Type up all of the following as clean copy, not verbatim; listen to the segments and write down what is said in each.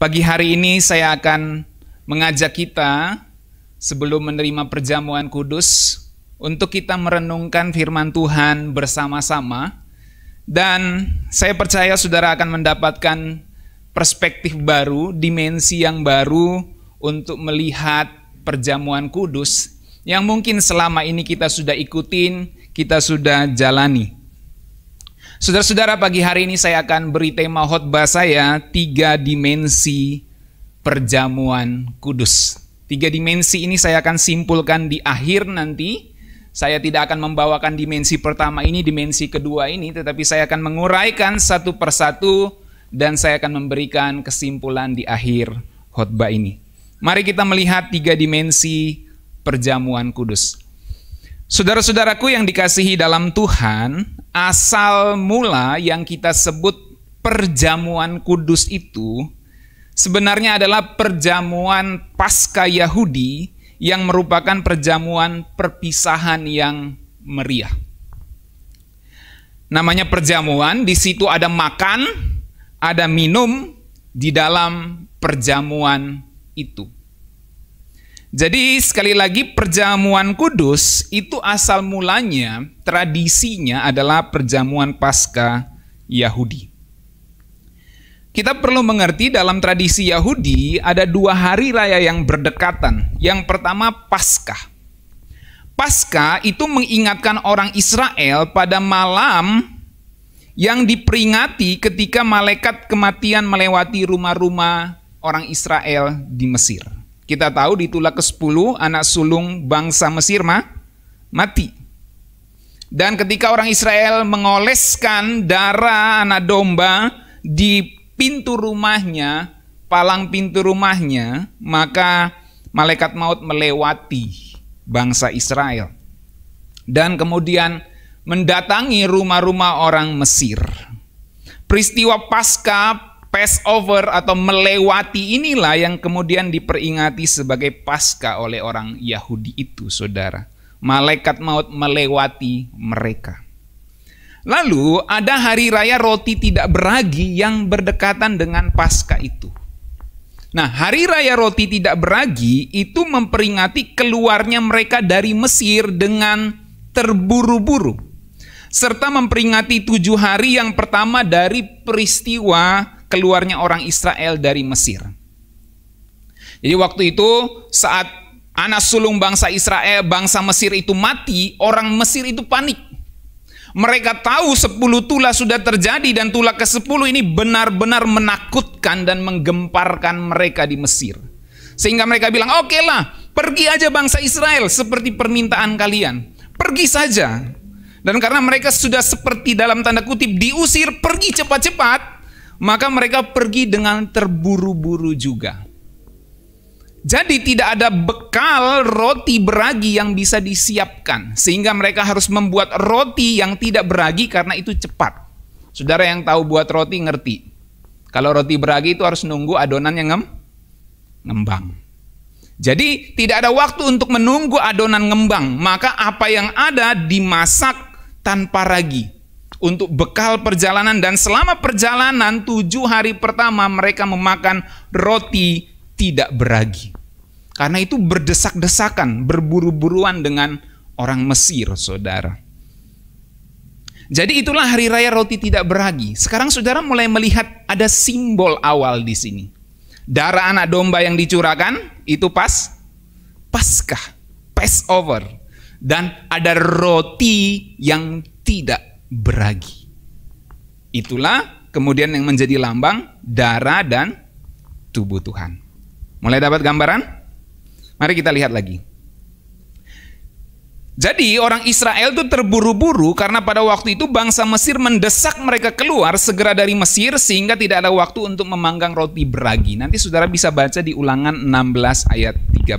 Pagi hari ini saya akan mengajak kita sebelum menerima perjamuan kudus untuk kita merenungkan firman Tuhan bersama-sama. Dan saya percaya saudara akan mendapatkan perspektif baru, dimensi yang baru untuk melihat perjamuan kudus yang mungkin selama ini kita sudah ikutin, kita sudah jalani. Saudara-saudara, pagi hari ini saya akan beri tema khotbah saya 3 dimensi perjamuan kudus. 3 dimensi ini saya akan simpulkan di akhir nanti. Saya tidak akan membawakan dimensi pertama ini, dimensi kedua ini, tetapi saya akan menguraikan satu persatu dan saya akan memberikan kesimpulan di akhir khotbah ini. Mari kita melihat 3 dimensi perjamuan kudus. Saudara-saudaraku yang dikasihi dalam Tuhan, asal mula yang kita sebut perjamuan kudus itu sebenarnya adalah perjamuan Paskah Yahudi yang merupakan perjamuan perpisahan yang meriah. Namanya perjamuan, di situ ada makan, ada minum di dalam perjamuan itu. Jadi sekali lagi perjamuan kudus itu asal mulanya, tradisinya adalah perjamuan Paskah Yahudi. Kita perlu mengerti dalam tradisi Yahudi ada 2 hari raya yang berdekatan. Yang pertama Paskah. Paskah itu mengingatkan orang Israel pada malam yang diperingati ketika malaikat kematian melewati rumah-rumah orang Israel di Mesir. Kita tahu di Tulah ke-10 anak sulung bangsa Mesir mati. Dan ketika orang Israel mengoleskan darah anak domba di pintu rumahnya, palang pintu rumahnya, maka malaikat maut melewati bangsa Israel. Dan kemudian mendatangi rumah-rumah orang Mesir. Peristiwa Paskah, Passover atau melewati inilah yang kemudian diperingati sebagai Paskah oleh orang Yahudi itu, saudara. Malaikat maut melewati mereka. Lalu ada hari raya roti tidak beragi yang berdekatan dengan Paskah itu. Nah, hari raya roti tidak beragi itu memperingati keluarnya mereka dari Mesir dengan terburu-buru. Serta memperingati 7 hari yang pertama dari peristiwa keluarnya orang Israel dari Mesir. Jadi waktu itu saat anak sulung bangsa Israel, bangsa Mesir itu mati, orang Mesir itu panik. Mereka tahu 10 tulah sudah terjadi dan tulah ke-10 ini benar-benar menakutkan dan menggemparkan mereka di Mesir. Sehingga mereka bilang, "Oke lah, pergi aja bangsa Israel seperti permintaan kalian. Pergi saja." Dan karena mereka sudah seperti dalam tanda kutip diusir, pergi cepat-cepat, maka mereka pergi dengan terburu-buru juga. Jadi tidak ada bekal roti beragi yang bisa disiapkan. Sehingga mereka harus membuat roti yang tidak beragi karena itu cepat. Saudara yang tahu buat roti ngerti. Kalau roti beragi itu harus nunggu adonannya ngembang. Jadi tidak ada waktu untuk menunggu adonan ngembang. Maka apa yang ada dimasak tanpa ragi. Untuk bekal perjalanan, dan selama perjalanan 7 hari pertama mereka memakan roti tidak beragi. Karena itu berdesak-desakan, berburu-buruan dengan orang Mesir, saudara. Jadi itulah hari raya roti tidak beragi. Sekarang saudara mulai melihat ada simbol awal di sini. Darah anak domba yang dicurahkan itu Paskah, Passover. Dan ada roti yang tidak beragi. Itulah kemudian yang menjadi lambang darah dan tubuh Tuhan. Mulai dapat gambaran? Mari kita lihat lagi. Jadi orang Israel itu terburu-buru karena pada waktu itu bangsa Mesir mendesak mereka keluar segera dari Mesir sehingga tidak ada waktu untuk memanggang roti beragi. Nanti saudara bisa baca di Ulangan 16 ayat 13.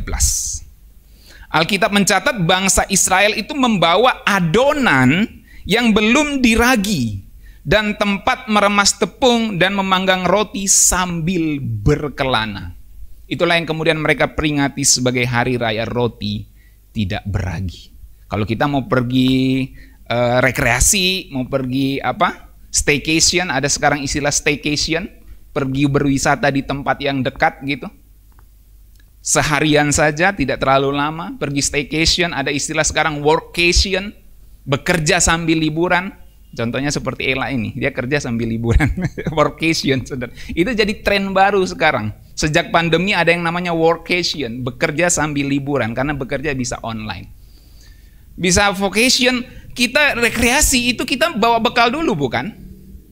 Alkitab mencatat bangsa Israel itu membawa adonan yang belum diragi dan tempat meremas tepung dan memanggang roti sambil berkelana. Itulah yang kemudian mereka peringati sebagai hari raya roti tidak beragi. Kalau kita mau pergi rekreasi, mau pergi staycation, ada sekarang istilah staycation, pergi berwisata di tempat yang dekat gitu. Seharian saja, tidak terlalu lama, pergi staycation, ada istilah sekarang workation, bekerja sambil liburan. Contohnya seperti Ella ini, dia kerja sambil liburan, workation, saudara. Itu jadi tren baru sekarang. Sejak pandemi ada yang namanya workation, bekerja sambil liburan, karena bekerja bisa online. Bisa vacation, kita rekreasi itu kita bawa bekal dulu bukan?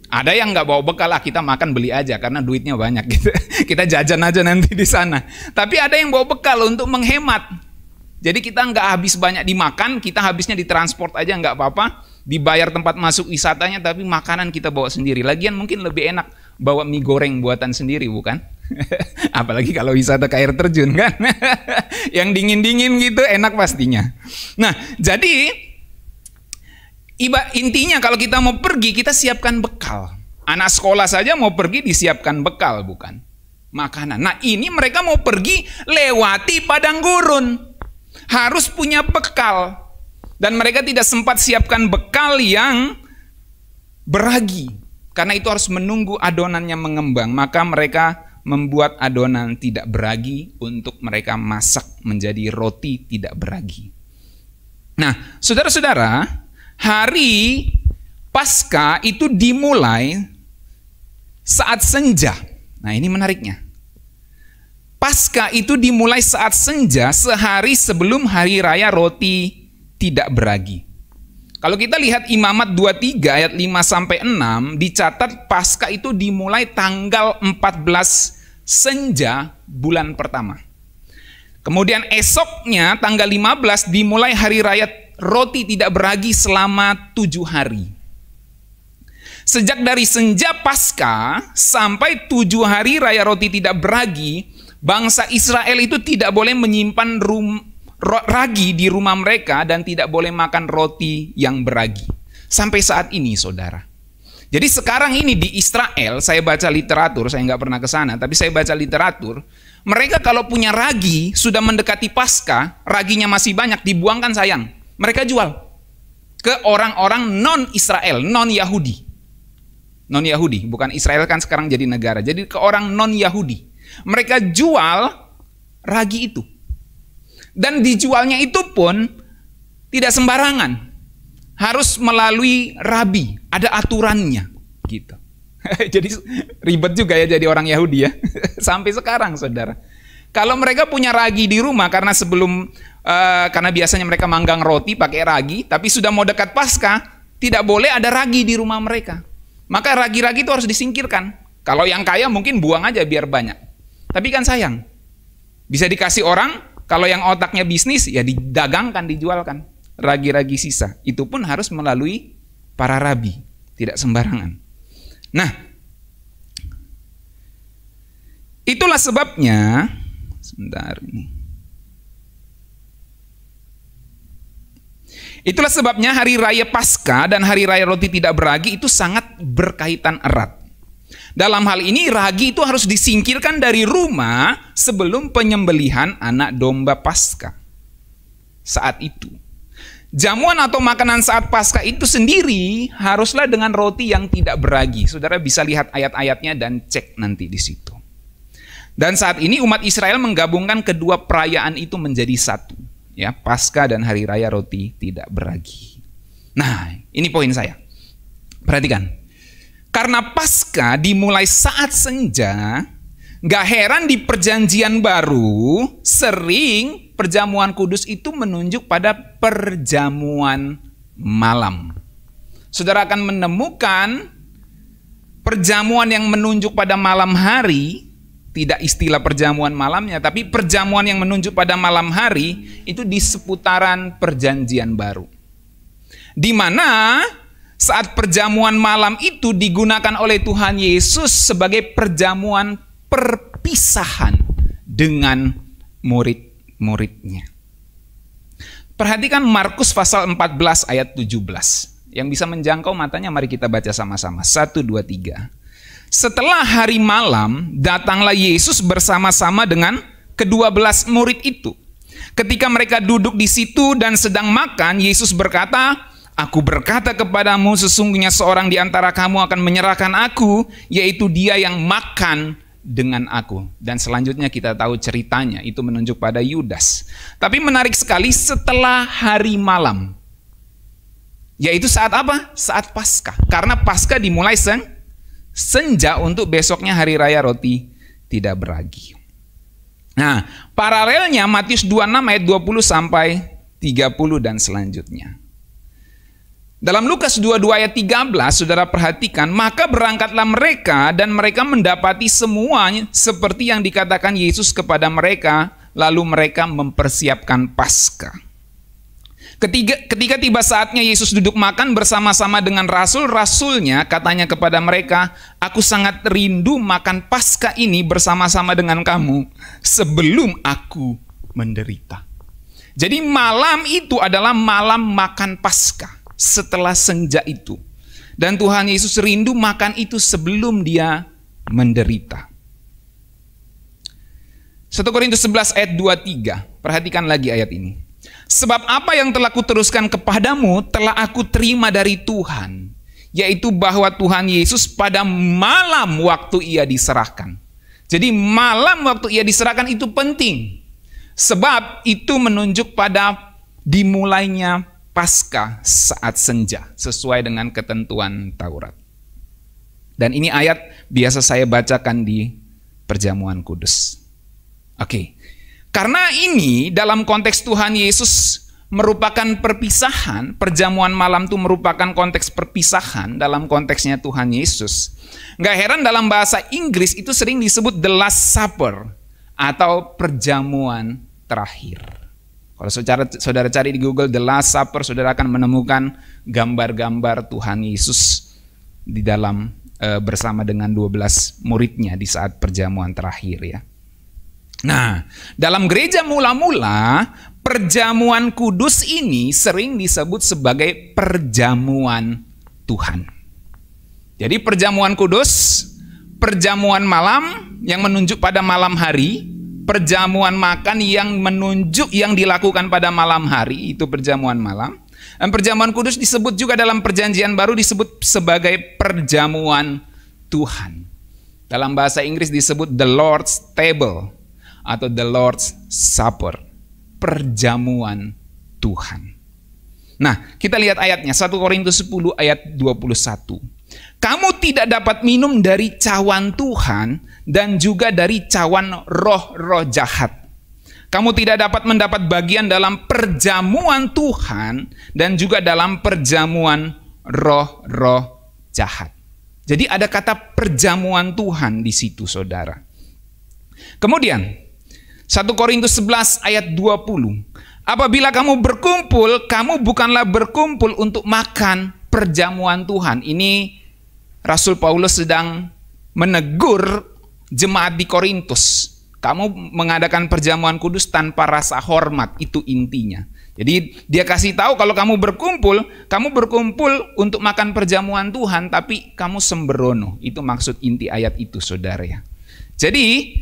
Ada yang nggak bawa bekal, kita makan beli aja karena duitnya banyak gitu. Kita jajan aja nanti di sana. Tapi ada yang bawa bekal untuk menghemat. Jadi kita nggak habis banyak dimakan, kita habisnya di transport aja nggak apa-apa. Dibayar tempat masuk wisatanya, tapi makanan kita bawa sendiri. Lagian mungkin lebih enak bawa mie goreng buatan sendiri bukan? Apalagi kalau wisata ke air terjun kan. Yang dingin-dingin gitu enak pastinya. Nah jadi intinya kalau kita mau pergi, kita siapkan bekal. Anak sekolah saja mau pergi disiapkan bekal, bukan? Makanan. Nah ini mereka mau pergi lewati padang gurun. Harus punya bekal. Dan mereka tidak sempat siapkan bekal yang beragi. Karena itu harus menunggu adonannya mengembang. Maka mereka membuat adonan tidak beragi untuk mereka masak menjadi roti tidak beragi. Nah saudara-saudara, hari Paskah itu dimulai saat senja. Nah ini menariknya. Paskah itu dimulai saat senja, sehari sebelum hari raya roti tidak beragi. Kalau kita lihat Imamat 23 ayat 5-6, dicatat Paskah itu dimulai tanggal 14 senja bulan pertama. Kemudian esoknya tanggal 15 dimulai hari raya roti tidak beragi selama 7 hari. Sejak dari senja Paskah sampai 7 hari raya roti tidak beragi, bangsa Israel itu tidak boleh menyimpan ragi di rumah mereka dan tidak boleh makan roti yang beragi. Sampai saat ini saudara. Jadi sekarang ini di Israel, saya baca literatur, saya nggak pernah ke sana, tapi saya baca literatur, mereka kalau punya ragi, sudah mendekati Paskah, raginya masih banyak, dibuangkan sayang. Mereka jual ke orang-orang non-Israel, non-Yahudi. Non-Yahudi, bukan Israel kan sekarang jadi negara, jadi ke orang non-Yahudi. Mereka jual ragi itu. Dan dijualnya itu pun tidak sembarangan. Harus melalui rabi, ada aturannya gitu. Jadi ribet juga ya jadi orang Yahudi ya. Sampai sekarang saudara. Kalau mereka punya ragi di rumah karena karena biasanya mereka manggang roti pakai ragi, tapi sudah mau dekat Paskah, tidak boleh ada ragi di rumah mereka. Maka ragi-ragi itu harus disingkirkan. Kalau yang kaya mungkin buang aja biar banyak. Tapi kan sayang. Bisa dikasih orang, kalau yang otaknya bisnis ya didagangkan, dijualkan. Ragi-ragi sisa. Itu pun harus melalui para rabi. Tidak sembarangan. Nah, itulah sebabnya, sebentar ini. Itulah sebabnya hari raya Paskah dan hari raya roti tidak beragi itu sangat berkaitan erat. Dalam hal ini ragi itu harus disingkirkan dari rumah sebelum penyembelihan anak domba Paskah. Saat itu. Jamuan atau makanan saat Paskah itu sendiri haruslah dengan roti yang tidak beragi. Saudara bisa lihat ayat-ayatnya dan cek nanti di situ. Dan saat ini umat Israel menggabungkan kedua perayaan itu menjadi satu. Ya, Paskah dan hari raya roti tidak beragi. Nah, ini poin saya. Perhatikan. Karena Paskah dimulai saat senja, gak heran di perjanjian baru sering perjamuan kudus itu menunjuk pada perjamuan malam. Saudara akan menemukan perjamuan yang menunjuk pada malam hari, tidak istilah perjamuan malamnya, tapi perjamuan yang menunjuk pada malam hari itu di seputaran perjanjian baru. Di mana saat perjamuan malam itu digunakan oleh Tuhan Yesus sebagai perjamuan perpisahan dengan murid-muridnya. Perhatikan Markus pasal 14 ayat 17. Yang bisa menjangkau matanya mari kita baca sama-sama. 1, 2, 3. Setelah hari malam, datanglah Yesus bersama-sama dengan ke-12 murid itu. Ketika mereka duduk di situ dan sedang makan, Yesus berkata, Aku berkata kepadamu, sesungguhnya seorang di antara kamu akan menyerahkan aku, yaitu dia yang makan dengan aku. Dan selanjutnya kita tahu ceritanya, itu menunjuk pada Yudas. Tapi menarik sekali, setelah hari malam, yaitu saat apa? Saat Paskah. Karena Paskah dimulai senja untuk besoknya hari raya roti tidak beragi. Nah, paralelnya Matius 26 ayat 20 sampai 30 dan selanjutnya. Dalam Lukas 22 ayat 13, saudara perhatikan, maka berangkatlah mereka dan mereka mendapati semuanya seperti yang dikatakan Yesus kepada mereka, lalu mereka mempersiapkan Paskah. Ketika tiba saatnya Yesus duduk makan bersama-sama dengan rasul-rasulnya, katanya kepada mereka, aku sangat rindu makan Paskah ini bersama-sama dengan kamu sebelum aku menderita. Jadi malam itu adalah malam makan Paskah. Setelah senja itu, dan Tuhan Yesus rindu makan itu sebelum dia menderita. 1 Korintus 11 ayat 23, perhatikan lagi ayat ini. Sebab apa yang telah kuteruskan kepadamu telah aku terima dari Tuhan, yaitu bahwa Tuhan Yesus pada malam waktu ia diserahkan. Jadi malam waktu ia diserahkan itu penting, sebab itu menunjuk pada dimulainya Paskah saat senja, sesuai dengan ketentuan Taurat. Dan ini ayat biasa saya bacakan di perjamuan kudus. Oke, karena ini dalam konteks Tuhan Yesus merupakan perpisahan, perjamuan malam itu merupakan konteks perpisahan dalam konteksnya Tuhan Yesus. Nggak heran dalam bahasa Inggris itu sering disebut the Last Supper atau perjamuan terakhir. Kalau saudara cari di Google The Last Supper, saudara akan menemukan gambar-gambar Tuhan Yesus di dalam bersama dengan 12 muridnya di saat perjamuan terakhir ya. Nah, dalam gereja mula-mula, perjamuan kudus ini sering disebut sebagai perjamuan Tuhan. Jadi perjamuan kudus, perjamuan malam yang menunjuk pada malam hari, perjamuan makan yang menunjuk yang dilakukan pada malam hari, itu perjamuan malam. Dan perjamuan kudus disebut juga dalam perjanjian baru disebut sebagai perjamuan Tuhan. Dalam bahasa Inggris disebut the Lord's Table atau the Lord's Supper, perjamuan Tuhan. Nah, kita lihat ayatnya, 1 Korintus 10 ayat 21. Kamu tidak dapat minum dari cawan Tuhan dan juga dari cawan roh-roh jahat. Kamu tidak dapat mendapat bagian dalam perjamuan Tuhan dan juga dalam perjamuan roh-roh jahat. Jadi ada kata perjamuan Tuhan di situ, saudara. Kemudian 1 Korintus 11 ayat 20. Apabila kamu berkumpul, kamu bukanlah berkumpul untuk makan perjamuan Tuhan. Ini Rasul Paulus sedang menegur jemaat di Korintus. Kamu mengadakan perjamuan kudus tanpa rasa hormat, itu intinya. Jadi dia kasih tahu kalau kamu berkumpul untuk makan perjamuan Tuhan, tapi kamu sembrono. Itu maksud inti ayat itu, saudara ya. Jadi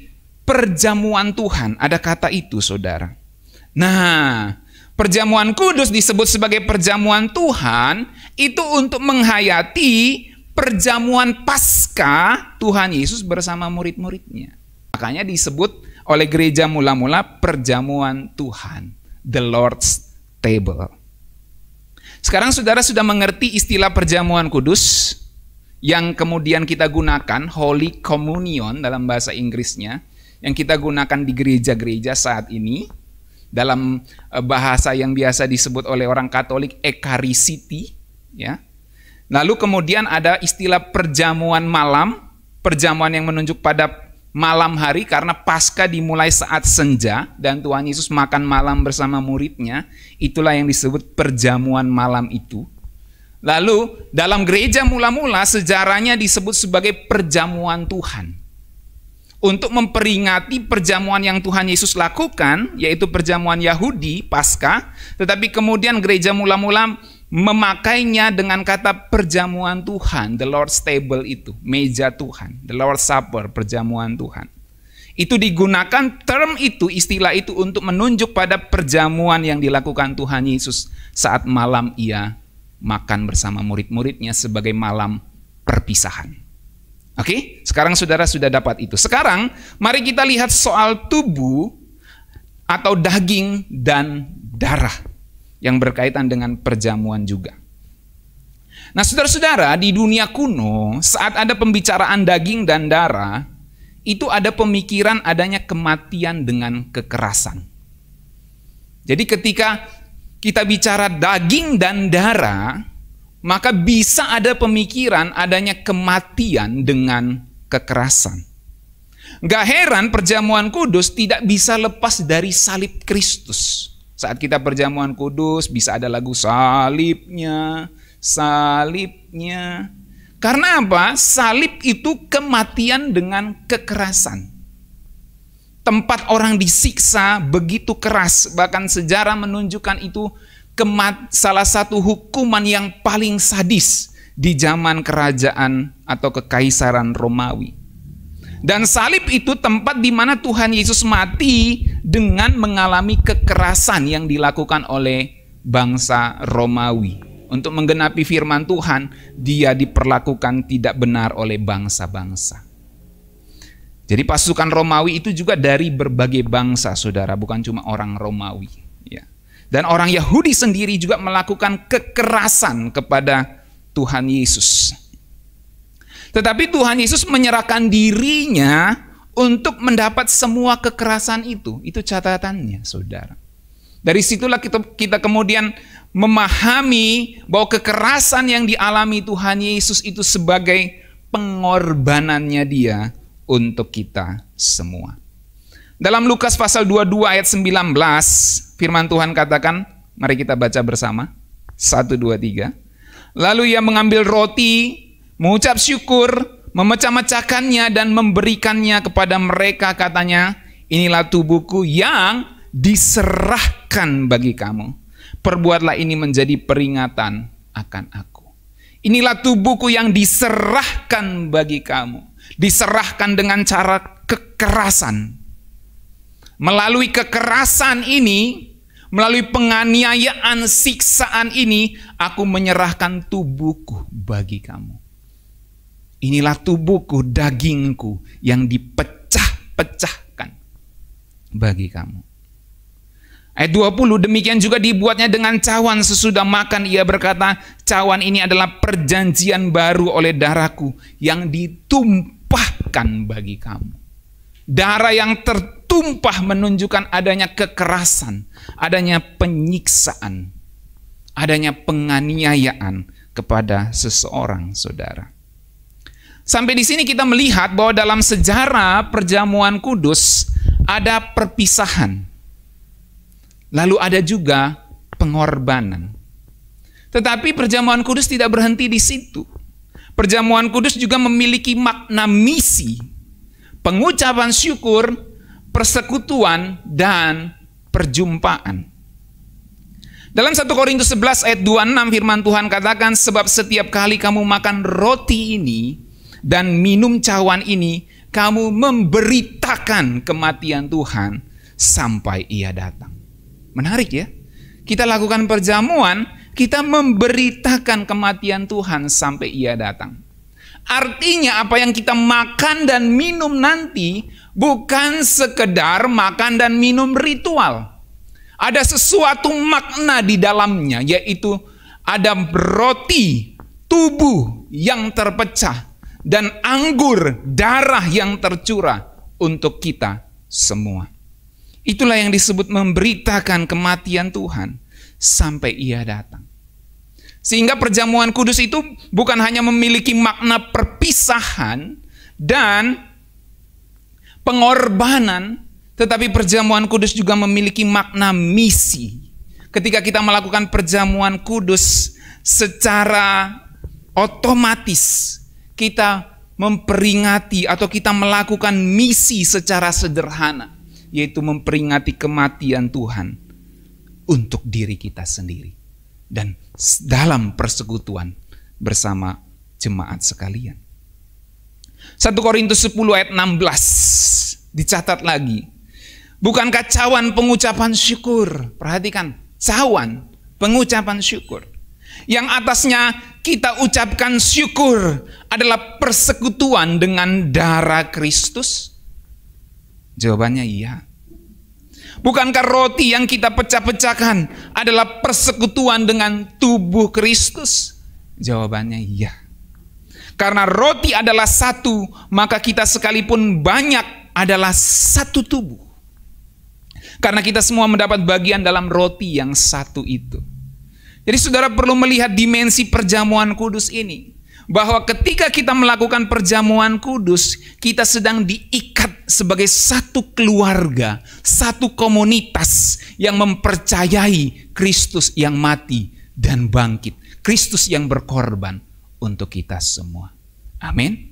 perjamuan Tuhan, ada kata itu, saudara. Nah, perjamuan kudus disebut sebagai perjamuan Tuhan itu untuk menghayati perjamuan Paskah Tuhan Yesus bersama murid-muridnya. Makanya disebut oleh gereja mula-mula perjamuan Tuhan, the Lord's Table. Sekarang saudara sudah mengerti istilah perjamuan kudus yang kemudian kita gunakan, Holy Communion dalam bahasa Inggrisnya, yang kita gunakan di gereja-gereja saat ini. Dalam bahasa yang biasa disebut oleh orang Katolik Ekarisiti, ya. Lalu kemudian ada istilah perjamuan malam, perjamuan yang menunjuk pada malam hari karena Paskah dimulai saat senja dan Tuhan Yesus makan malam bersama muridnya, itulah yang disebut perjamuan malam itu. Lalu dalam gereja mula-mula sejarahnya disebut sebagai perjamuan Tuhan. Untuk memperingati perjamuan yang Tuhan Yesus lakukan, yaitu perjamuan Yahudi, Paskah, tetapi kemudian gereja mula-mula memakainya dengan kata perjamuan Tuhan, the Lord's Table itu, meja Tuhan, the Lord's Supper, perjamuan Tuhan. Itu digunakan term itu, istilah itu untuk menunjuk pada perjamuan yang dilakukan Tuhan Yesus saat malam ia makan bersama murid-muridnya sebagai malam perpisahan. Oke, sekarang saudara sudah dapat itu. Sekarang mari kita lihat soal tubuh atau daging dan darah yang berkaitan dengan perjamuan juga. Nah, saudara-saudara, di dunia kuno saat ada pembicaraan daging dan darah, itu ada pemikiran adanya kematian dengan kekerasan. Jadi ketika kita bicara daging dan darah, maka bisa ada pemikiran adanya kematian dengan kekerasan. Gak heran perjamuan kudus tidak bisa lepas dari salib Kristus. Saat kita perjamuan kudus bisa ada lagu salibnya, salibnya. Karena apa? Salib itu kematian dengan kekerasan. Tempat orang disiksa begitu keras, bahkan sejarah menunjukkan itu salah satu hukuman yang paling sadis di zaman kerajaan atau kekaisaran Romawi. Dan salib itu tempat di mana Tuhan Yesus mati dengan mengalami kekerasan yang dilakukan oleh bangsa Romawi. Untuk menggenapi firman Tuhan, dia diperlakukan tidak benar oleh bangsa-bangsa. Jadi pasukan Romawi itu juga dari berbagai bangsa, saudara, bukan cuma orang Romawi. Ya. Dan orang Yahudi sendiri juga melakukan kekerasan kepada Tuhan Yesus. Tetapi Tuhan Yesus menyerahkan dirinya untuk mendapat semua kekerasan itu. Itu catatannya, saudara. Dari situlah kita kemudian memahami bahwa kekerasan yang dialami Tuhan Yesus itu sebagai pengorbanannya dia untuk kita semua. Dalam Lukas pasal 22 ayat 19, firman Tuhan katakan, mari kita baca bersama. 1, 2, 3. Lalu ia mengambil roti, mengucap syukur, memecah-mecahkannya dan memberikannya kepada mereka, katanya, inilah tubuhku yang diserahkan bagi kamu. Perbuatlah ini menjadi peringatan akan aku. Inilah tubuhku yang diserahkan bagi kamu. Diserahkan dengan cara kekerasan. Melalui kekerasan ini, melalui penganiayaan, siksaan ini, aku menyerahkan tubuhku bagi kamu. Inilah tubuhku, dagingku yang dipecah-pecahkan bagi kamu. Ayat 20, demikian juga dibuatnya dengan cawan sesudah makan. Ia berkata, cawan ini adalah perjanjian baru oleh darahku yang ditumpahkan bagi kamu. Darah yang tertumpah menunjukkan adanya kekerasan, adanya penyiksaan, adanya penganiayaan kepada seseorang, saudara. Sampai di sini kita melihat bahwa dalam sejarah perjamuan kudus ada perpisahan. Lalu ada juga pengorbanan. Tetapi perjamuan kudus tidak berhenti di situ. Perjamuan kudus juga memiliki makna misi, pengucapan syukur, persekutuan, dan perjumpaan. Dalam 1 Korintus 11 ayat 26 firman Tuhan katakan, sebab setiap kali kamu makan roti ini dan minum cawan ini, kamu memberitakan kematian Tuhan sampai ia datang. Menarik ya, kita lakukan perjamuan, kita memberitakan kematian Tuhan sampai ia datang. Artinya apa yang kita makan dan minum nanti bukan sekedar makan dan minum ritual. Ada sesuatu makna di dalamnya, yaitu ada roti, tubuh yang terpecah, dan anggur, darah yang tercurah untuk kita semua. Itulah yang disebut memberitakan kematian Tuhan sampai ia datang. Sehingga perjamuan kudus itu bukan hanya memiliki makna perpisahan dan pengorbanan, tetapi perjamuan kudus juga memiliki makna misi. Ketika kita melakukan perjamuan kudus, secara otomatis kita memperingati atau kita melakukan misi secara sederhana, yaitu memperingati kematian Tuhan untuk diri kita sendiri dan dalam persekutuan bersama jemaat sekalian. 1 Korintus 10 ayat 16 dicatat lagi. Bukankah cawan pengucapan syukur? Perhatikan, cawan pengucapan syukur. yang atasnya kita ucapkan syukur adalah persekutuan dengan darah Kristus? Jawabannya iya. Bukankah roti yang kita pecah-pecahkan adalah persekutuan dengan tubuh Kristus? Jawabannya iya. Karena roti adalah satu, maka kita sekalipun banyak adalah satu tubuh. Karena kita semua mendapat bagian dalam roti yang satu itu. Jadi saudara perlu melihat dimensi perjamuan kudus ini. Bahwa ketika kita melakukan perjamuan kudus, kita sedang diikat sebagai satu keluarga, satu komunitas yang mempercayai Kristus yang mati dan bangkit. Kristus yang berkorban untuk kita semua. Amin.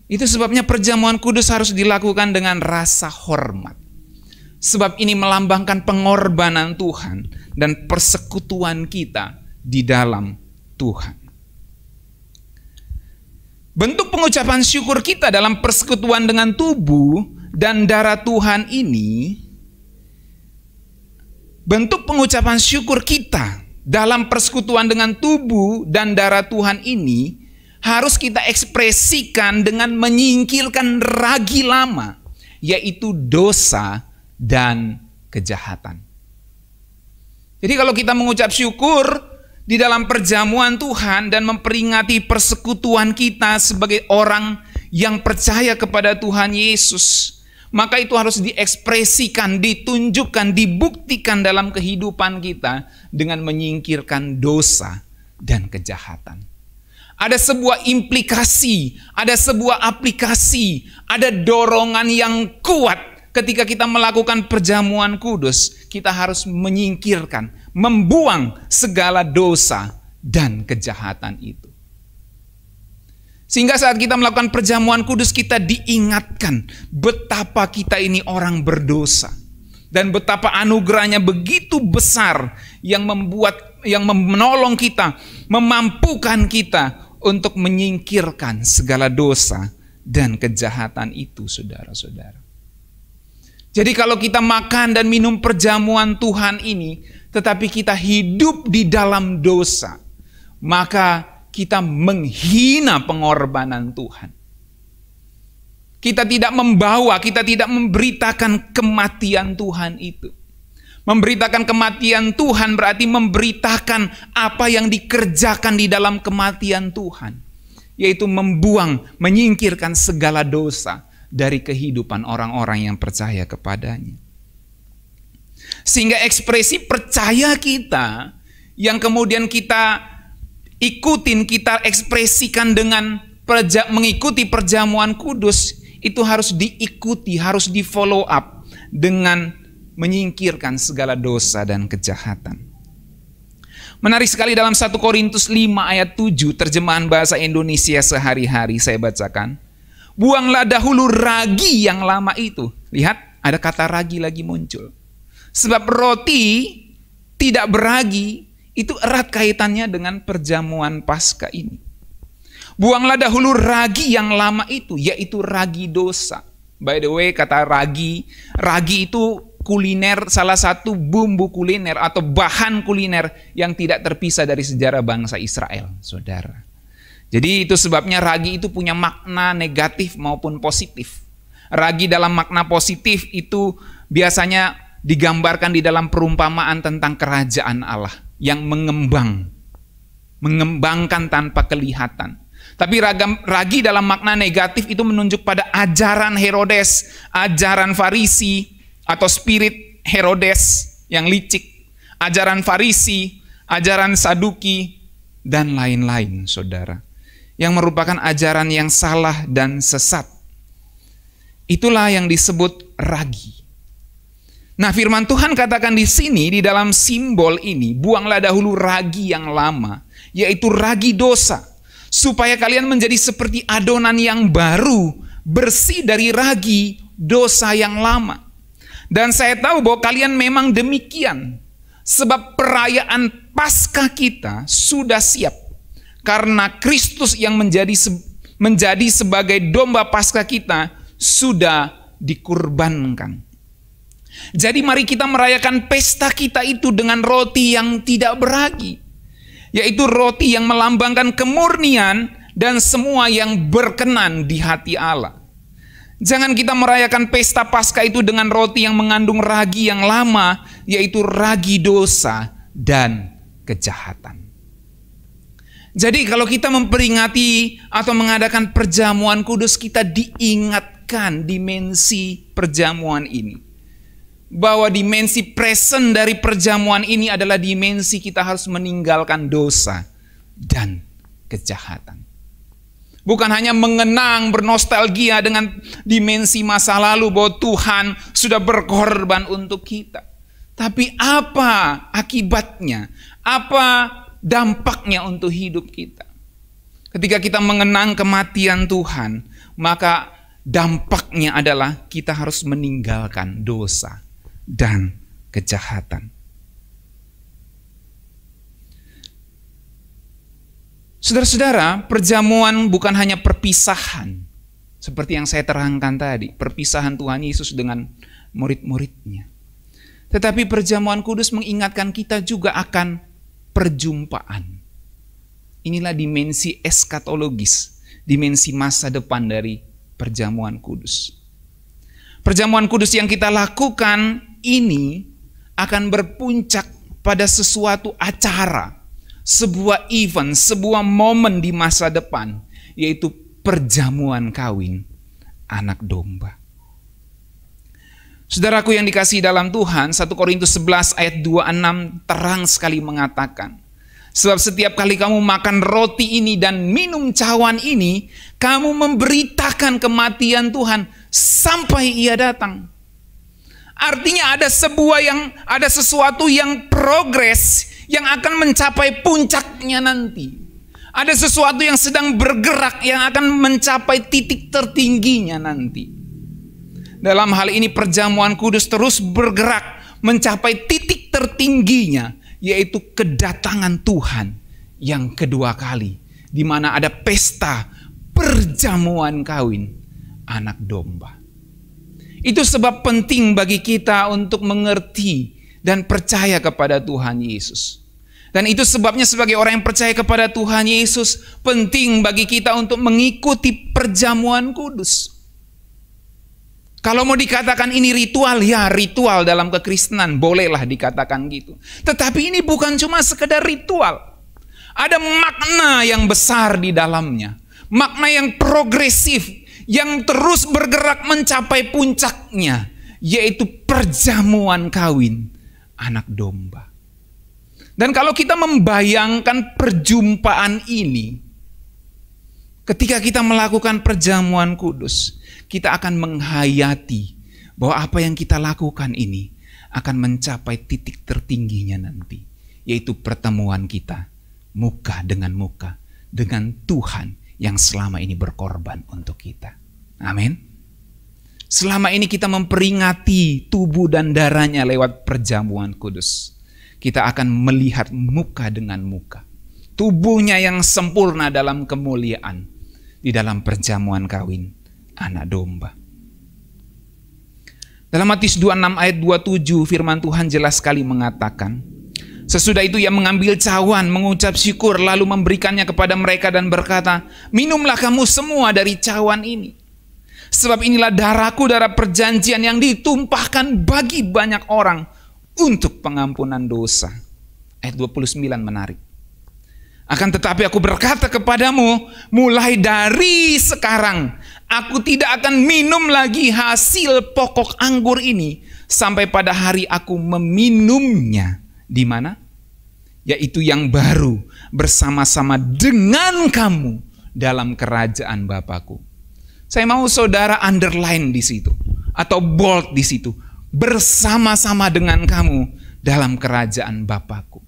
Itu sebabnya perjamuan kudus harus dilakukan dengan rasa hormat. Sebab ini melambangkan pengorbanan Tuhan dan persekutuan kita di dalam Tuhan. Bentuk pengucapan syukur kita dalam persekutuan dengan tubuh dan darah Tuhan ini, bentuk pengucapan syukur kita dalam persekutuan dengan tubuh dan darah Tuhan ini harus kita ekspresikan dengan menyingkirkan ragi lama, yaitu dosa dan kejahatan. Jadi kalau kita mengucap syukur di dalam perjamuan Tuhan dan memperingati persekutuan kita sebagai orang yang percaya kepada Tuhan Yesus, maka itu harus diekspresikan, ditunjukkan, dibuktikan dalam kehidupan kita dengan menyingkirkan dosa dan kejahatan. Ada sebuah implikasi, ada sebuah aplikasi, ada dorongan yang kuat. Ketika kita melakukan perjamuan kudus, kita harus menyingkirkan, membuang segala dosa dan kejahatan itu. Sehingga saat kita melakukan perjamuan kudus, kita diingatkan betapa kita ini orang berdosa. Dan betapa anugerahnya begitu besar yang menolong kita, memampukan kita untuk menyingkirkan segala dosa dan kejahatan itu, saudara-saudara. Jadi kalau kita makan dan minum perjamuan Tuhan ini, tetapi kita hidup di dalam dosa, maka kita menghina pengorbanan Tuhan. Kita tidak membawa, kita tidak memberitakan kematian Tuhan itu. Memberitakan kematian Tuhan berarti memberitakan apa yang dikerjakan di dalam kematian Tuhan. Yaitu membuang, menyingkirkan segala dosa dari kehidupan orang-orang yang percaya kepadanya. Sehingga ekspresi percaya kita yang kemudian kita ikutin, kita ekspresikan dengan mengikuti perjamuan kudus, itu harus diikuti, harus di follow up dengan menyingkirkan segala dosa dan kejahatan. Menarik sekali dalam 1 Korintus 5 ayat 7 terjemahan bahasa Indonesia sehari-hari saya bacakan. Buanglah dahulu ragi yang lama itu. Lihat, ada kata ragi lagi muncul. Sebab roti tidak beragi itu erat kaitannya dengan perjamuan Paskah ini. Buanglah dahulu ragi yang lama itu, yaitu ragi dosa. By the way, kata ragi itu kuliner, salah satu bumbu kuliner atau bahan kuliner yang tidak terpisah dari sejarah bangsa Israel, saudara. Jadi itu sebabnya ragi itu punya makna negatif maupun positif. Ragi dalam makna positif itu biasanya digambarkan di dalam perumpamaan tentang kerajaan Allah yang mengembangkan tanpa kelihatan. Tapi ragi dalam makna negatif itu menunjuk pada ajaran Herodes, ajaran Farisi atau spirit Herodes yang licik, ajaran Farisi, ajaran Saduki, dan lain-lain, saudara. Yang merupakan ajaran yang salah dan sesat. Itulah yang disebut ragi. Nah, firman Tuhan katakan di sini, di dalam simbol ini, buanglah dahulu ragi yang lama, yaitu ragi dosa, supaya kalian menjadi seperti adonan yang baru, bersih dari ragi dosa yang lama. Dan saya tahu bahwa kalian memang demikian, sebab perayaan Paskah kita sudah siap. Karena Kristus yang menjadi sebagai domba Paskah kita sudah dikurbankan. Jadi mari kita merayakan pesta kita itu dengan roti yang tidak beragi, yaitu roti yang melambangkan kemurnian dan semua yang berkenan di hati Allah. Jangan kita merayakan pesta Paskah itu dengan roti yang mengandung ragi yang lama, yaitu ragi dosa dan kejahatan. Jadi kalau kita memperingati atau mengadakan perjamuan kudus, kita diingatkan dimensi perjamuan ini. Bahwa dimensi present dari perjamuan ini adalah dimensi kita harus meninggalkan dosa dan kejahatan. Bukan hanya mengenang, bernostalgia dengan dimensi masa lalu bahwa Tuhan sudah berkorban untuk kita. Tapi apa akibatnya? Apa dampaknya untuk hidup kita? Ketika kita mengenang kematian Tuhan, maka dampaknya adalah kita harus meninggalkan dosa dan kejahatan. Saudara-saudara, perjamuan bukan hanya perpisahan, seperti yang saya terangkan tadi, perpisahan Tuhan Yesus dengan murid-muridnya. Tetapi perjamuan kudus mengingatkan kita juga akan perjumpaan. Inilah dimensi eskatologis, dimensi masa depan dari perjamuan kudus. Perjamuan kudus yang kita lakukan ini akan berpuncak pada sesuatu acara, sebuah event, sebuah momen di masa depan, yaitu perjamuan kawin anak domba. Saudaraku yang dikasihi dalam Tuhan, 1 Korintus 11 ayat 26 terang sekali mengatakan, sebab setiap kali kamu makan roti ini dan minum cawan ini, kamu memberitakan kematian Tuhan sampai Ia datang. Artinya ada sesuatu yang progres, yang akan mencapai puncaknya nanti. Ada sesuatu yang sedang bergerak, yang akan mencapai titik tertingginya nanti. Dalam hal ini perjamuan kudus terus bergerak mencapai titik tertingginya, yaitu kedatangan Tuhan yang kedua kali, di mana ada pesta perjamuan kawin anak domba. Itu sebab penting bagi kita untuk mengerti dan percaya kepada Tuhan Yesus. Dan itu sebabnya sebagai orang yang percaya kepada Tuhan Yesus, penting bagi kita untuk mengikuti perjamuan kudus. Kalau mau dikatakan ini ritual, ya ritual dalam kekristenan, bolehlah dikatakan gitu. Tetapi ini bukan cuma sekedar ritual. Ada makna yang besar di dalamnya. Makna yang progresif, yang terus bergerak mencapai puncaknya, yaitu perjamuan kawin anak domba. Dan kalau kita membayangkan perjumpaan ini, ketika kita melakukan perjamuan kudus, kita akan menghayati bahwa apa yang kita lakukan ini akan mencapai titik tertingginya nanti, yaitu pertemuan kita muka dengan muka dengan Tuhan yang selama ini berkorban untuk kita. Amin. Selama ini kita memperingati tubuh dan darahnya lewat perjamuan kudus. Kita akan melihat muka dengan muka, tubuhnya yang sempurna dalam kemuliaan di dalam perjamuan kawin anak domba. Dalam Matius 26 ayat 27 firman Tuhan jelas sekali mengatakan, sesudah itu Ia mengambil cawan, mengucap syukur, lalu memberikannya kepada mereka dan berkata, minumlah kamu semua dari cawan ini. Sebab inilah darahku, darah perjanjian yang ditumpahkan bagi banyak orang untuk pengampunan dosa. Ayat 29 menarik. Akan tetapi aku berkata kepadamu, mulai dari sekarang aku tidak akan minum lagi hasil pokok anggur ini sampai pada hari aku meminumnya. Di mana? Yaitu yang baru bersama-sama dengan kamu dalam kerajaan Bapakku. Saya mau saudara underline di situ atau bold di situ. Bersama-sama dengan kamu dalam kerajaan Bapakku.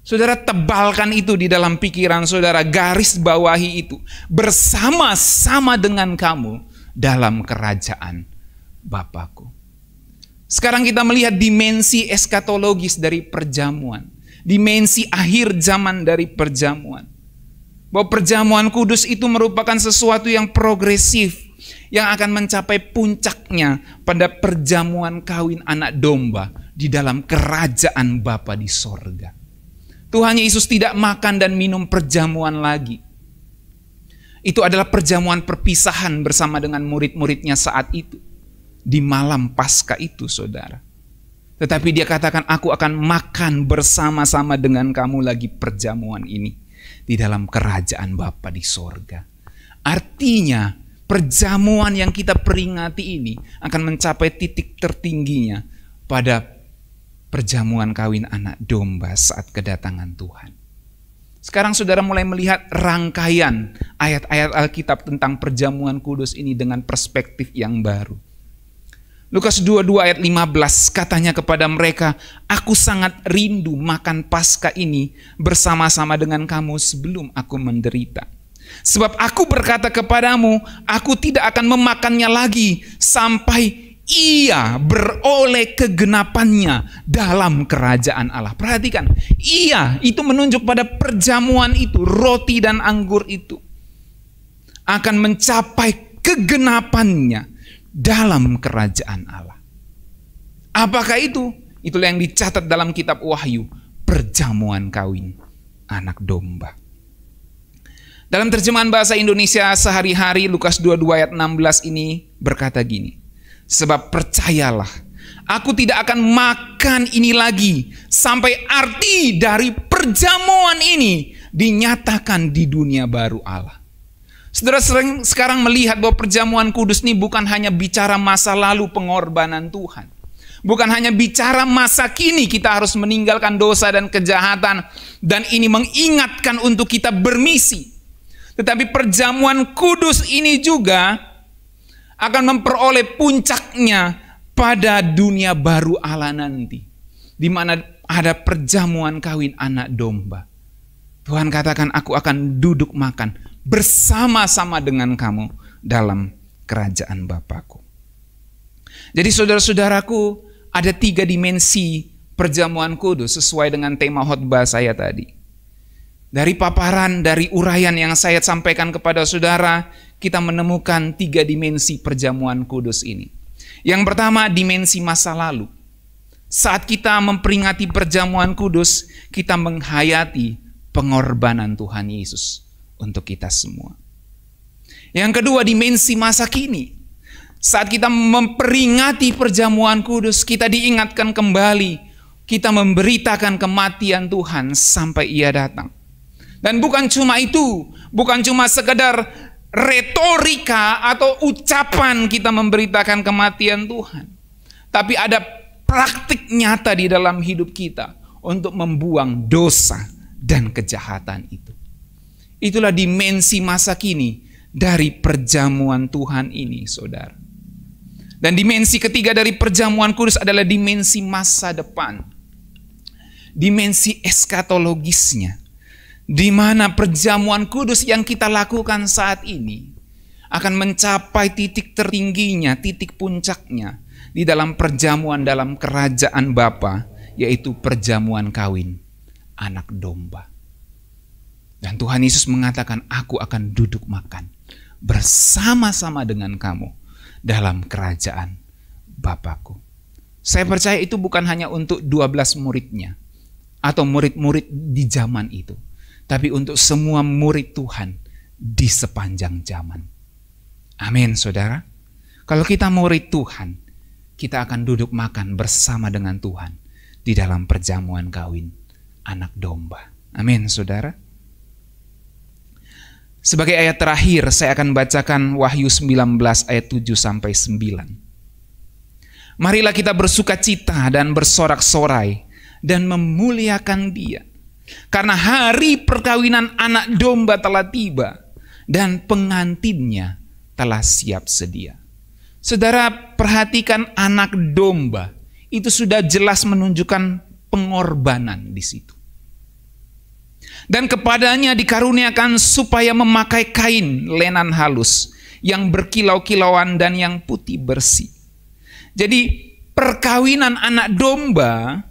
Saudara tebalkan itu di dalam pikiran saudara, garis bawahi itu. Bersama-sama dengan kamu dalam kerajaan Bapakku. Sekarang kita melihat dimensi eskatologis dari perjamuan. Dimensi akhir zaman dari perjamuan. Bahwa perjamuan kudus itu merupakan sesuatu yang progresif, yang akan mencapai puncaknya pada perjamuan kawin anak domba di dalam kerajaan Bapa di sorga. Tuhan Yesus tidak makan dan minum perjamuan lagi. Itu adalah perjamuan perpisahan bersama dengan murid-muridnya saat itu. Di malam Paskah itu, saudara. Tetapi dia katakan, aku akan makan bersama-sama dengan kamu lagi perjamuan ini di dalam kerajaan Bapa di sorga. Artinya, perjamuan yang kita peringati ini akan mencapai titik tertingginya pada perjamuan kawin anak domba saat kedatangan Tuhan. Sekarang saudara mulai melihat rangkaian ayat-ayat Alkitab tentang perjamuan kudus ini dengan perspektif yang baru. Lukas 22 ayat 15 katanya kepada mereka, aku sangat rindu makan Paskah ini bersama-sama dengan kamu sebelum aku menderita. Sebab aku berkata kepadamu, aku tidak akan memakannya lagi sampai ia beroleh kegenapannya dalam kerajaan Allah. Perhatikan, ia itu menunjuk pada perjamuan itu, roti dan anggur itu akan mencapai kegenapannya dalam kerajaan Allah. Apakah itu? Itulah yang dicatat dalam kitab Wahyu, perjamuan kawin anak domba. Dalam terjemahan bahasa Indonesia sehari-hari, Lukas 22 ayat 16 ini berkata gini, sebab percayalah, aku tidak akan makan ini lagi sampai arti dari perjamuan ini dinyatakan di dunia baru Allah. Saudara sering sekarang melihat bahwa perjamuan kudus ini bukan hanya bicara masa lalu pengorbanan Tuhan. Bukan hanya bicara masa kini kita harus meninggalkan dosa dan kejahatan dan ini mengingatkan untuk kita bermisi. Tetapi perjamuan kudus ini juga akan memperoleh puncaknya pada dunia baru Allah nanti, di mana ada perjamuan kawin anak domba. Tuhan katakan, aku akan duduk makan bersama-sama dengan kamu dalam kerajaan Bapakku. Jadi saudara-saudaraku, ada 3 dimensi perjamuan kudus sesuai dengan tema khotbah saya tadi. Dari paparan, dari uraian yang saya sampaikan kepada saudara, kita menemukan 3 dimensi perjamuan kudus ini. Yang pertama, dimensi masa lalu. Saat kita memperingati perjamuan kudus, kita menghayati pengorbanan Tuhan Yesus untuk kita semua. Yang kedua, dimensi masa kini. Saat kita memperingati perjamuan kudus, kita diingatkan kembali, kita memberitakan kematian Tuhan sampai Ia datang. Dan bukan cuma itu, bukan cuma sekedar retorika atau ucapan kita memberitakan kematian Tuhan. Tapi ada praktik nyata di dalam hidup kita untuk membuang dosa dan kejahatan itu. Itulah dimensi masa kini dari perjamuan Tuhan ini, saudara. Dan dimensi ketiga dari perjamuan kudus adalah dimensi masa depan. Dimensi eskatologisnya. Di mana perjamuan kudus yang kita lakukan saat ini akan mencapai titik tertingginya, titik puncaknya di dalam perjamuan dalam kerajaan Bapa, yaitu perjamuan kawin anak domba. Dan Tuhan Yesus mengatakan, aku akan duduk makan bersama-sama dengan kamu dalam kerajaan Bapakku. Saya percaya itu bukan hanya untuk 12 muridnya atau murid-murid di zaman itu, tapi untuk semua murid Tuhan di sepanjang zaman. Amin, saudara. Kalau kita murid Tuhan, kita akan duduk makan bersama dengan Tuhan di dalam perjamuan kawin anak domba. Amin, saudara. Sebagai ayat terakhir, saya akan bacakan Wahyu 19 ayat 7-9. Marilah kita bersukacita dan bersorak-sorai dan memuliakan Dia. Karena hari perkawinan anak domba telah tiba dan pengantinnya telah siap sedia. Saudara, perhatikan anak domba. Itu sudah jelas menunjukkan pengorbanan di situ. Dan kepadanya dikaruniakan supaya memakai kain lenan halus yang berkilau-kilauan dan yang putih bersih. Jadi perkawinan anak domba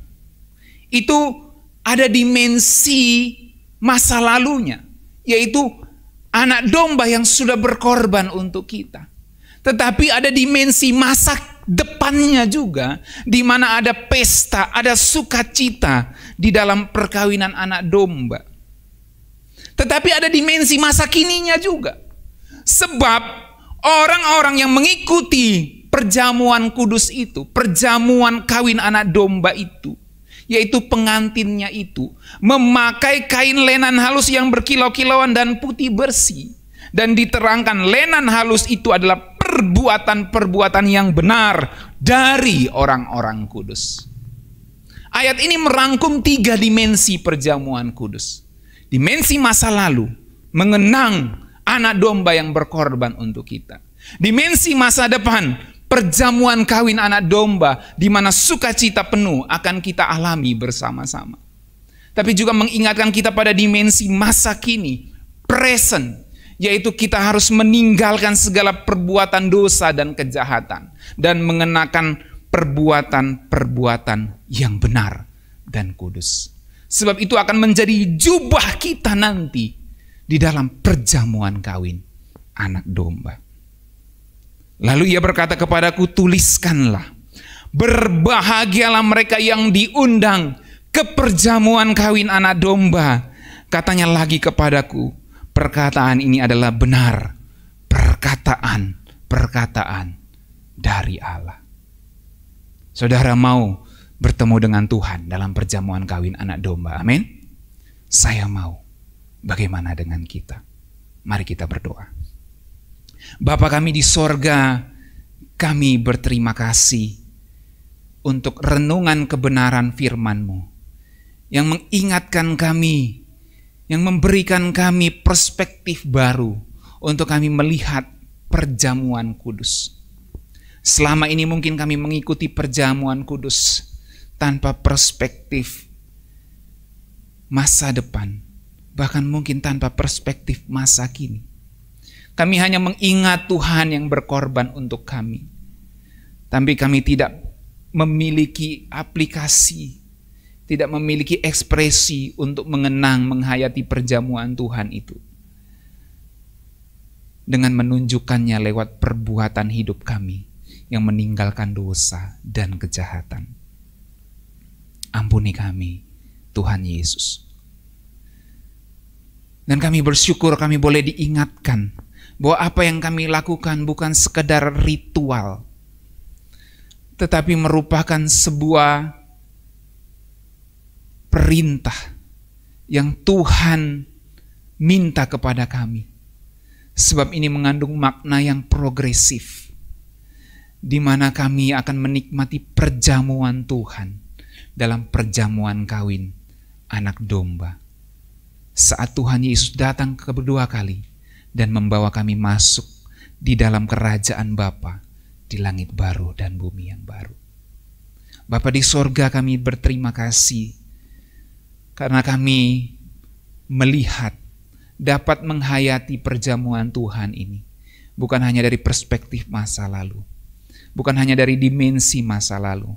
itu ada dimensi masa lalunya, yaitu anak domba yang sudah berkorban untuk kita. Tetapi ada dimensi masa depan depannya juga, di mana ada pesta, ada sukacita di dalam perkawinan anak domba. Tetapi ada dimensi masa kininya juga. Sebab orang-orang yang mengikuti perjamuan kudus itu, perjamuan kawin anak domba itu, yaitu pengantinnya itu, memakai kain lenan halus yang berkilau-kilauan dan putih bersih. Dan diterangkan lenan halus itu adalah perbuatan-perbuatan yang benar dari orang-orang kudus. Ayat ini merangkum 3 dimensi perjamuan kudus. Dimensi masa lalu, mengenang anak domba yang berkorban untuk kita. Dimensi masa depan, perjamuan kawin anak domba, di mana sukacita penuh akan kita alami bersama-sama. Tapi juga mengingatkan kita pada dimensi masa kini, present, yaitu kita harus meninggalkan segala perbuatan dosa dan kejahatan, dan mengenakan perbuatan-perbuatan yang benar dan kudus. Sebab itu akan menjadi jubah kita nanti di dalam perjamuan kawin anak domba. Lalu ia berkata kepadaku, tuliskanlah, berbahagialah mereka yang diundang ke perjamuan kawin anak domba. Katanya lagi kepadaku, perkataan ini adalah benar, perkataan dari Allah. Saudara mau bertemu dengan Tuhan dalam perjamuan kawin anak domba, amin? Saya mau. Bagaimana dengan kita? Mari kita berdoa. Bapa kami di sorga, kami berterima kasih untuk renungan kebenaran firman-Mu yang mengingatkan kami, yang memberikan kami perspektif baru untuk kami melihat perjamuan kudus. Selama ini mungkin kami mengikuti perjamuan kudus tanpa perspektif masa depan, bahkan mungkin tanpa perspektif masa kini. Kami hanya mengingat Tuhan yang berkorban untuk kami, tapi kami tidak memiliki aplikasi, tidak memiliki ekspresi untuk mengenang, menghayati perjamuan Tuhan itu, dengan menunjukkannya lewat perbuatan hidup kami yang meninggalkan dosa dan kejahatan. Ampuni kami, Tuhan Yesus. Dan kami bersyukur kami boleh diingatkan bahwa apa yang kami lakukan bukan sekedar ritual, tetapi merupakan sebuah perintah yang Tuhan minta kepada kami. Sebab ini mengandung makna yang progresif, di mana kami akan menikmati perjamuan Tuhan dalam perjamuan kawin anak domba. Saat Tuhan Yesus datang kedua kali dan membawa kami masuk di dalam kerajaan Bapa di langit baru dan bumi yang baru. Bapa di sorga, kami berterima kasih karena kami melihat, dapat menghayati perjamuan Tuhan ini bukan hanya dari perspektif masa lalu, bukan hanya dari dimensi masa lalu,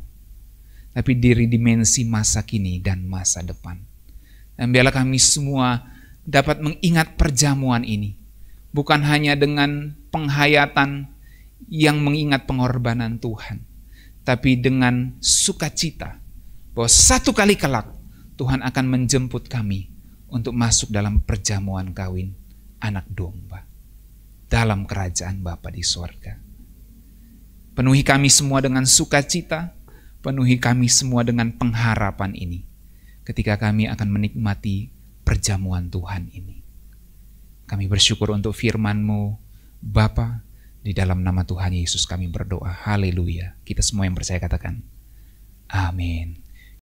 tapi dari dimensi masa kini dan masa depan. Dan biarlah kami semua dapat mengingat perjamuan ini bukan hanya dengan penghayatan yang mengingat pengorbanan Tuhan, tapi dengan sukacita bahwa satu kali kelak Tuhan akan menjemput kami untuk masuk dalam perjamuan kawin anak domba dalam kerajaan Bapa di sorga. Penuhi kami semua dengan sukacita, penuhi kami semua dengan pengharapan ini ketika kami akan menikmati perjamuan Tuhan ini. Kami bersyukur untuk firman-Mu, Bapa, di dalam nama Tuhan Yesus kami berdoa. Haleluya. Kita semua yang percaya katakan, amin.